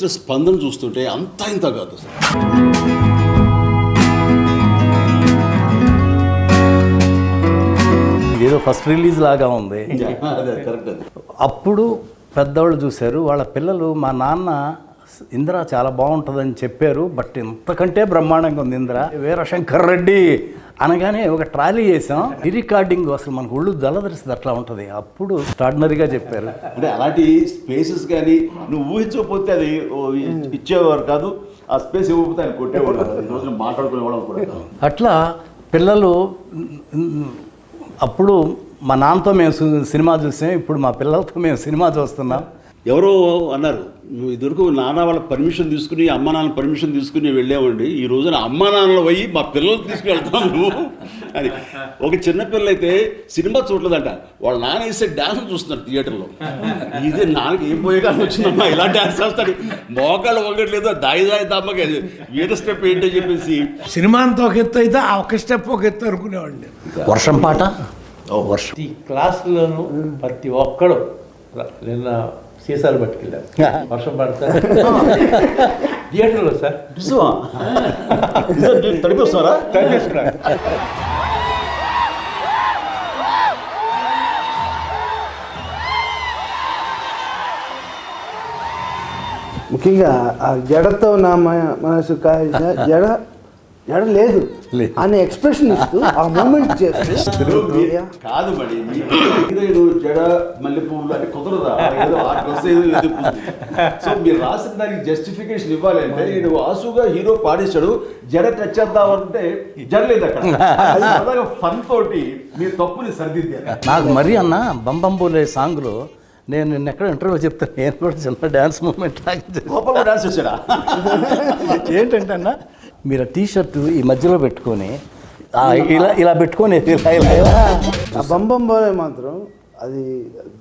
వచ్చిన స్పందన చూస్తుంటే అంతా ఇంత కాదు సార్. ఏదో ఫస్ట్ రిలీజ్ లాగా ఉంది. కరెక్ట్. అప్పుడు పెద్దవాళ్ళు చూశారు, వాళ్ళ పిల్లలు మా నాన్న ఇందిరా చాలా బాగుంటుందని చెప్పారు, బట్ ఇంతకంటే బ్రహ్మాండంగా ఉంది ఇందిరా. వీరశంకర్ రెడ్డి అనగానే ఒక ట్రాలీ చేసాం. ఈ రికార్డింగ్ అసలు మనకు ఒళ్ళు దళదరిస్తుంది, అట్లా ఉంటుంది. అప్పుడు ఎక్స్ట్రాడినరీగా చెప్పారు. అంటే అలాంటి స్పేసెస్ కానీ నువ్వు ఊహించకపోతే అది ఇచ్చేవారు కాదు, ఆ స్పేస్ ఇవ్వకపోతే ఆయన కొట్టేవాడు కాదు, ఈ రోజున మాట్లాడుకునేవాళ్ళం కూడా. అట్లా పిల్లలు అప్పుడు మా నాన్నతో మేము సినిమా చూసాం, ఇప్పుడు మా పిల్లలతో మేము సినిమా చూస్తున్నాం. ఎవరో అన్నారు, నువ్వు ఇదివరకు నాన్న వాళ్ళ పర్మిషన్ తీసుకుని అమ్మ నాన్న పర్మిషన్ తీసుకుని వెళ్ళామండి, ఈ రోజున అమ్మ నాన్నలు పోయి మా పిల్లలు తీసుకుని వెళ్తాం నువ్వు అని. ఒక చిన్న పిల్లలు అయితే సినిమా చూడలేదంట, వాళ్ళ నాన్న వేసే డ్యాన్స్ చూస్తున్నారు థియేటర్లో. ఇది నాన్నకి ఏం పోయేగానే వచ్చిందమ్మా ఇలా డ్యాన్స్ చేస్తాడు, మోకాళ్ళు ఒకట్లేదు, దాయి దమ్మకి ఏదో స్టెప్ ఏంటో చెప్పేసి. సినిమా అంతా ఒక ఎత్తు అయితే ఆ ఒక స్టెప్ ఒక ఎత్తు అనుకునేవాడిని. వర్షం పాట, వర్షం. ఈ క్లాసులోనూ ప్రతి ఒక్కడు నిన్న సీసాలు పట్టుకెళ్ళారు, వర్షం పడతారు థియేటర్లో సార్. తడిపిస్తారా? ముఖ్యంగా ఆ జడతో నా మనసు కాయ జడ లేదు అనే ఎక్స్ప్రెషన్ ఇస్తూ ఆ మూమెంట్ చేస్తూ కాదు మరి జడ మల్లెపూలు అని కుదరదా, ఏదో ఆ డ్రెస్ ఏదో. సో మీరు రాసిన దానికి జస్టిఫికేషన్ ఇవ్వాలి అంటే, నేను ఆసుగా హీరో పాడేశాడు, జడ టచ్ చేద్దామంటే జడలేదు అక్కడ. ఫన్ తోటి మీరు తప్పుని సరిదిద్దారు. నాకు మరీ అన్న బంబంబోలే సాంగ్లో నేను నిన్న ఎక్కడ ఇంటర్వ్యూ చెప్తాను, నేను కూడా చిన్న డ్యాన్స్ మూమెంట్ గోపాల్ డాన్స్ వచ్చాడా? ఏంటంటే అన్న, మీరు ఆ టీషర్ట్ ఈ మధ్యలో పెట్టుకొని ఇలా ఇలా పెట్టుకొని ఆ బంబంబోలే మాత్రం అది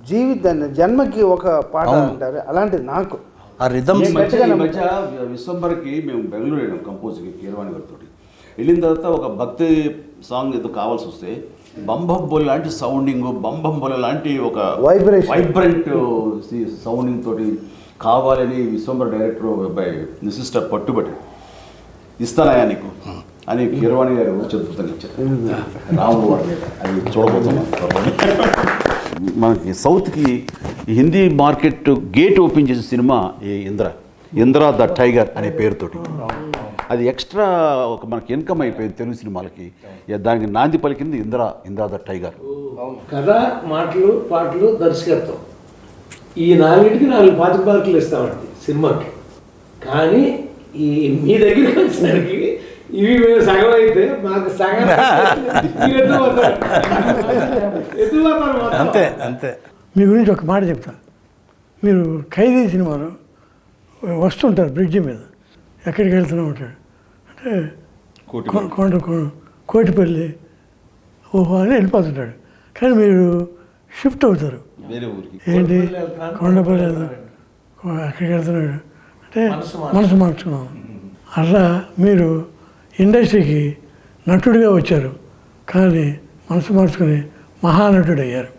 జీవితాన్ని జన్మకి ఒక పాట అంటారు, అలాంటిది నాకు ఆ రిథమ్. ఈ మధ్య విశ్వంబర్కి మేము బెంగళూరు వెళ్ళాం కంపోజ్కి, కీరవాణి గారితో. వెళ్ళిన తర్వాత ఒక భక్తి సాంగ్ ఏదో కావాల్సి వస్తే బంబంబోలే లాంటి సౌండింగ్, బంబంబోలే లాంటి ఒక వైబ్రెంట్ సౌండింగ్ తోటి కావాలని విశ్వంబర్ డైరెక్టర్ బై సిస్టర్ పట్టుబట్టి ఇస్తానయా నీకు అని కీరవాణి గారు చతుర్థంగా ఇచ్చారు. రాముడు అది చూడబోతున్నాం. మనకి సౌత్కి హిందీ మార్కెట్ గేట్ ఓపెన్ చేసిన సినిమా ఈ ఇంద్రా ద టైగర్ అనే పేరుతోటి. అది ఎక్స్ట్రా ఒక మనకి ఇన్కమ్ అయిపోయింది తెలుగు సినిమాలకి. దానికి నాంది పలికింది ఇంద్రా ద టైగర్. కథ, మాటలు, పాటలు, దర్శకత్వం, ఈ నాలుగింటికి 4 పాతిక ఇస్తామండి సినిమాకి. కానీ ఈ మీ దగ్గరికి వచ్చేసరికి ఇవి మేము సగం అయితే మాకు సగం అంతే అంతే. మీ గురించి ఒక మాట చెప్తా. మీరు ఖైదీ సినిమాలో వస్తుంటారు బ్రిడ్జి మీద, ఎక్కడికి వెళ్తూనే ఉంటాడు అంటే కోటిపల్లి ఓహో అని వెళ్ళిపోతుంటాడు. కానీ మీరు షిఫ్ట్ అవుతారు, ఏంటి కొండపల్లి వెళ్తాడు, ఎక్కడికి వెళ్తున్నాడు అంటే మనసు మార్చుకున్నాం. అట్లా మీరు ఇండస్ట్రీకి నటుడిగా వచ్చారు, కానీ మనసు మార్చుకుని మహానటుడు అయ్యారు.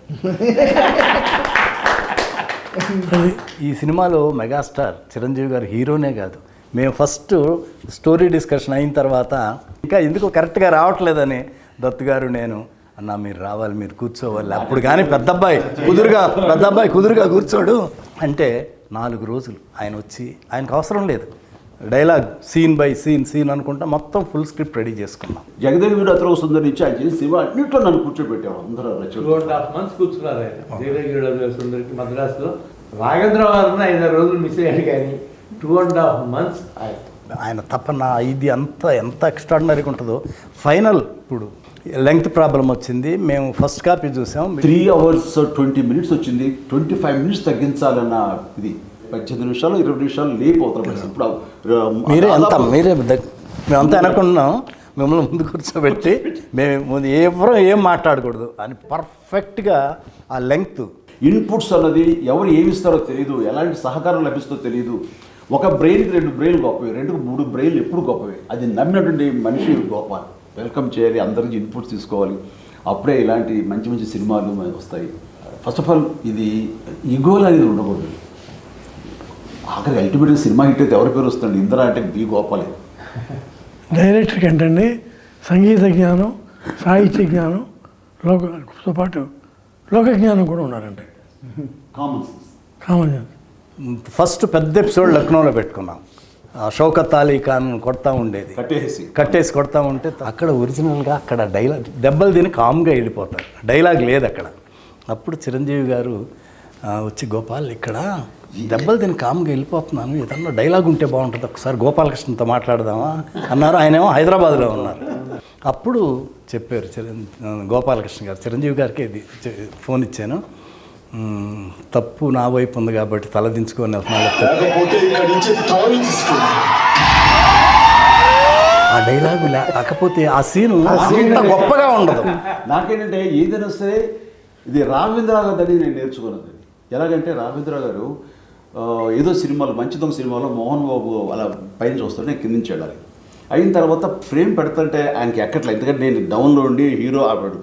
అది ఈ సినిమాలో మెగాస్టార్ చిరంజీవి గారు హీరోనే కాదు, మేము ఫస్ట్ స్టోరీ డిస్కషన్ అయిన తర్వాత ఇంకా ఎందుకు కరెక్ట్గా రావట్లేదని దత్తు గారు నేను అన్న మీరు రావాలి, మీరు కూర్చోవాలి. అప్పుడు కానీ పెద్ద అబ్బాయి కుదురుగా కూర్చోడు అంటే 4 రోజులు ఆయన వచ్చి, ఆయనకు అవసరం లేదు డైలాగ్, సీన్ బై సీన్ అనుకుంటా మొత్తం ఫుల్ స్క్రిప్ట్ రెడీ చేసుకున్నాం. జగదేవి వీరు అతను సుందరి నుంచి ఆయన చేసి సినిమా అన్నింటిలో నన్ను కూర్చోబెట్టాము. అందరూ 2.5 months కూర్చున్నారు ఆయన జగదేవి సుందరికి మద్రాసులో. రాఘేంద్ర వారిని 5 రోజులు మిస్ అయ్యాడు, కానీ 2.5 months ఆయన తప్పన ఇది ఎంత ఎక్స్ట్రాడినరీగా ఉంటుందో. ఫైనల్ ఇప్పుడు లెంగ్త్ ప్రాబ్లం వచ్చింది, మేము ఫస్ట్ కాపీ చూసాం. 3 hours 20 minutes వచ్చింది, 25 minutes తగ్గించాలన్న ఇది 18 నిమిషాలు 20 నిమిషాలు లేపు అవుతాం. ఇప్పుడు మేమంతా అనుకున్నాం, మిమ్మల్ని ముందు కూర్చోబెట్టి మేము ఎవరు ఏం మాట్లాడకూడదు అని పర్ఫెక్ట్గా ఆ లెంగ్త్ ఇన్పుట్స్ అన్నది ఎవరు ఏమి ఇస్తారో తెలియదు, ఎలాంటి సహకారం లభిస్తుందో తెలియదు. ఒక బ్రెయిన్కి 2 బ్రెయిన్లు గొప్పవి, 2కు 3 బ్రెయిన్లు ఎప్పుడు గొప్పవి. అది నమ్మినటువంటి మనిషి గొప్ప. వెల్కమ్ చేయాలి, అందరికి ఇన్పుట్స్ తీసుకోవాలి, అప్పుడే ఇలాంటి మంచి మంచి సినిమాలు వస్తాయి. ఫస్ట్ ఆఫ్ ఆల్ ఇది ఈగోలు అనేది ఉండకూడదు. ఆఖరి అల్టిమేట్గా సినిమా హిట్ అయితే ఎవరి పేరు వస్తుంది? ఇందిరా అంటే బి గోపాలే. డైరెక్టర్కి ఏంటండి సంగీత జ్ఞానం, సాహిత్య జ్ఞానం, లోకతో పాటు లోక జ్ఞానం కూడా ఉన్నారండి. Common sense. Common sense. First పెద్ద ఎపిసోడ్ లక్నోలో పెట్టుకున్నాం. షౌకత్ అలీ ఖాన్ కొడతా ఉండేది, కట్టేసి కొడతా ఉంటే అక్కడ ఒరిజినల్గా అక్కడ డైలాగ్ దెబ్బలు తిని కామ్గా వెళ్ళిపోతారు, డైలాగ్ లేదు అక్కడ. అప్పుడు చిరంజీవి గారు వచ్చి గోపాల్ ఇక్కడ దెబ్బలు తిని కామ్గా వెళ్ళిపోతున్నాను, ఏదన్నా డైలాగ్ ఉంటే బాగుంటుంది, ఒకసారి గోపాలకృష్ణతో మాట్లాడదామా అన్నారు. ఆయనేమో హైదరాబాద్లో ఉన్నారు. అప్పుడు చెప్పారు గోపాలకృష్ణ గారు, చిరంజీవి గారికి ఇది ఫోన్ ఇచ్చాను, తప్పు నా వైపు ఉంది కాబట్టి తలదించుకొని ఆ డైలాగు లేకపోతే ఆ సీను అంత గొప్పగా ఉండదు. నాకేంటంటే ఏదైనా సరే ఇది రాఘవేంద్రరావు గారు నేను నేర్చుకున్నది. ఎలాగంటే రాఘవేంద్రరావు గారు ఏదో సినిమాలో మంచి దొంగ సినిమాలో మోహన్ బాబు అలా పైన చూస్తుంటే కింద నుంచి వెళ్ళాలి. అయిన తర్వాత ఫ్రేమ్ పెడుతుంటే ఆయనకి ఎక్కట్లేదు, ఎందుకంటే నేను డౌన్లో ఉండి హీరో ఆడాడు,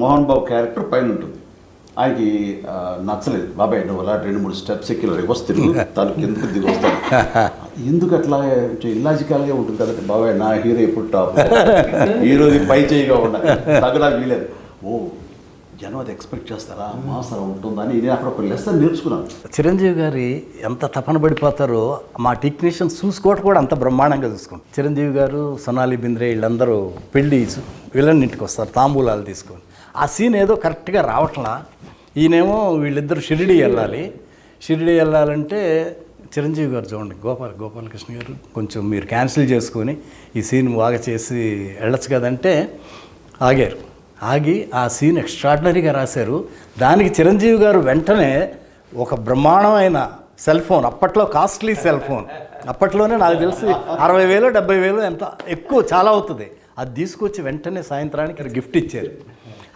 మోహన్ బాబు క్యారెక్టర్ పైన ఉంటుంది. ఆయనకి నచ్చలేదు. బాబాయ్ నువ్వు అలా 2-3 స్టెప్స్ ఎక్కి రివర్స్ తిరుగు, తను కిందకి దిగి వస్తాను. ఎందుకు అట్లా ఇల్లాజికల్గా ఉంటుంది కదంటే, బాబాయ్ నా హీరో ఎప్పుడు టాప్, హీరోది పై చేయిగా ఉండాలి, తగ్గడానికి వీలేదు. ఓ జనం అది ఎక్స్పెక్ట్ చేస్తారా, మాస్ అలా ఉంటుందని నేను అక్కడ ఒక లెసన్ నేర్చుకున్నాను. చిరంజీవి గారి ఎంత తపన పడిపోతారో మా టెక్నీషియన్స్ చూసుకోవటం కూడా అంత బ్రహ్మాండంగా చూసుకుంటాం. చిరంజీవి గారు, సొనాలి బింద్రే వీళ్ళందరూ పెళ్ళి వీళ్ళన్నింటికి వస్తారు తాంబూలాలు తీసుకొని. ఆ సీన్ ఏదో కరెక్ట్గా రావట్లా. ఈయనేమో వీళ్ళిద్దరు షిరిడి వెళ్ళాలంటే చిరంజీవి గారు చూడండి, గోపాలకృష్ణ గారు కొంచెం మీరు క్యాన్సిల్ చేసుకొని ఈ సీన్ బాగా చేసి వెళ్ళచ్చు కదంటే ఆగి ఆ సీన్ ఎక్స్ట్రాడినరీగా రాశారు. దానికి చిరంజీవి గారు వెంటనే ఒక బ్రహ్మాండమైన సెల్ ఫోన్, అప్పట్లో కాస్ట్లీ సెల్ ఫోన్, అప్పట్లోనే నాకు తెలిసి 60,000 70,000 ఎంత ఎక్కువ చాలా అవుతుంది, అది తీసుకొచ్చి వెంటనే సాయంత్రానికి గిఫ్ట్ ఇచ్చారు.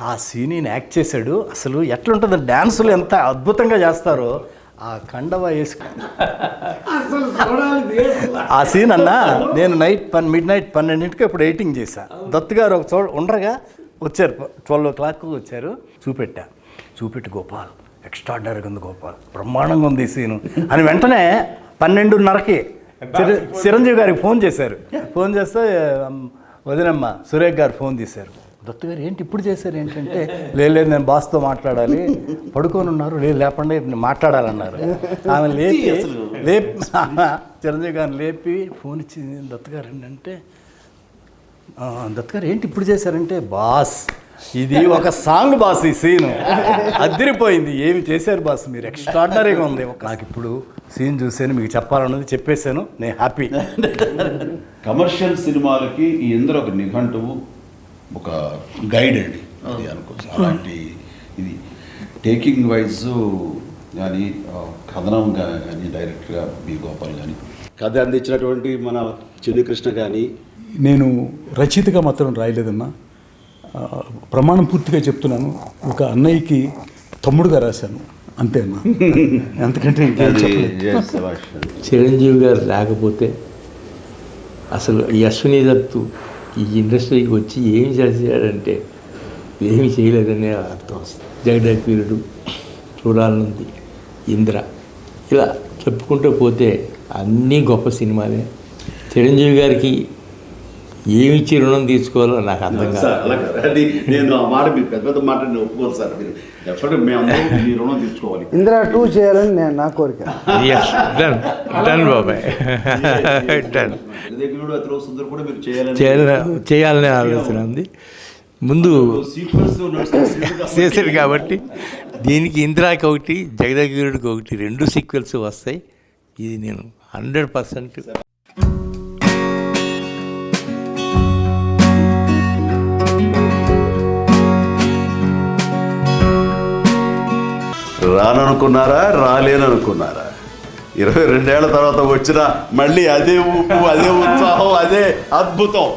ఆ సీన్ యాక్ట్ చేశాడు. అసలు ఎట్లుంటుంది, డ్యాన్సులు ఎంత అద్భుతంగా చేస్తారో. ఆ కండవ వేసుకుని ఆ సీన్ అన్నా నేను మిడ్ నైట్ 12ంటికి ఇప్పుడు ఎడిటింగ్ చేశాను. దత్తు గారు ఒక ఉండగా వచ్చారు, 12 o'clock వచ్చారు. చూపెట్టి గోపాల్ ఎక్స్ట్రాడినరీగా ఉంది, గోపాల్ బ్రహ్మాండంగా ఉంది ఈ సీను అని వెంటనే 12:30కి చిరంజీవి గారికి ఫోన్ చేశారు. ఫోన్ చేస్తే వదినమ్మ సురేఖ్ గారు ఫోన్ తీశారు. దత్తు గారు ఏంటి ఇప్పుడు చేశారు ఏంటంటే, లేదు నేను బాస్తో మాట్లాడాలి, పడుకొని ఉన్నారు, లేదు లేపండి మాట్లాడాలన్నారు. ఆమె లేపి చిరంజీవి గారిని లేపి ఫోన్ ఇచ్చి దత్తు గారు ఏంటంటే, దత్తు గారు ఏంటి ఇప్పుడు చేశారంటే, బాస్ ఇది ఒక సాంగ్ బాస్, ఈ సీను అదిరిపోయింది, ఏమి చేశారు బాస్ మీరు, ఎక్స్ట్రాడినరీగా ఉంది. నాకు ఇప్పుడు సీన్ చూసాను, మీకు చెప్పాలన్నది చెప్పేశాను, నేను హ్యాపీ. కమర్షియల్ సినిమాలకి ఈ ఇందులో ఒక నిఘంటువు, ఒక గైడ్ అండి అది అనుకోవచ్చు. అలాంటి ఇది టేకింగ్ వైజ్ కానీ కథనం కానీ డైరెక్ట్గా బి గోపాల్ కానీ కథ అందించినటువంటి మన చిన్ని కృష్ణ కానీ. నేను రచయితగా మాత్రం రాయలేదన్నా, ప్రమాణం పూర్తిగా చెప్తున్నాను, ఒక అన్నయ్యకి తమ్ముడుగా రాశాను అంతే అన్నా, అంతకంటే చిరంజీవి గారు లేకపోతే అసలు అశ్విని దత్తు ఈ ఇండస్ట్రీకి వచ్చి ఏమి చేశాడంటే ఏమి చేయలేదనే అర్థం వస్తుంది. జగదేకవీరుడు, చూడాలనుంది, ఇంద్ర, ఇలా చెప్పుకుంటూ పోతే అన్నీ గొప్ప సినిమాలే. చిరంజీవి గారికి ఏమిచ్చి రుణం తీసుకోవాలో నాకు అర్థం కాదు. నేను ఆ మాట మీరు పెద్ద మాట ఒప్పుకోరు సార్, మీరు డెఫినెట్గా మేము మీ రుణం తీర్చుకోవాలి. ఇందిరా 2 చేయాలని నేను నా కోరిక. డన్ బాబాయ్, డన్. చేయాలనే ఆలోచన ఉంది. ముందు చేశారు కాబట్టి దీనికి ఇందిరాకి ఒకటి, జగదేకవీరుడికి ఒకటి, 2 సీక్వెల్స్ వస్తాయి. ఇది నేను 100% రాననుకున్నారా, రాలేననుకున్నారా, 22 ఏళ్ల తర్వాత వచ్చిన మళ్ళీ అదే ఊపు, అదే ఉత్సాహం, అదే అద్భుతం.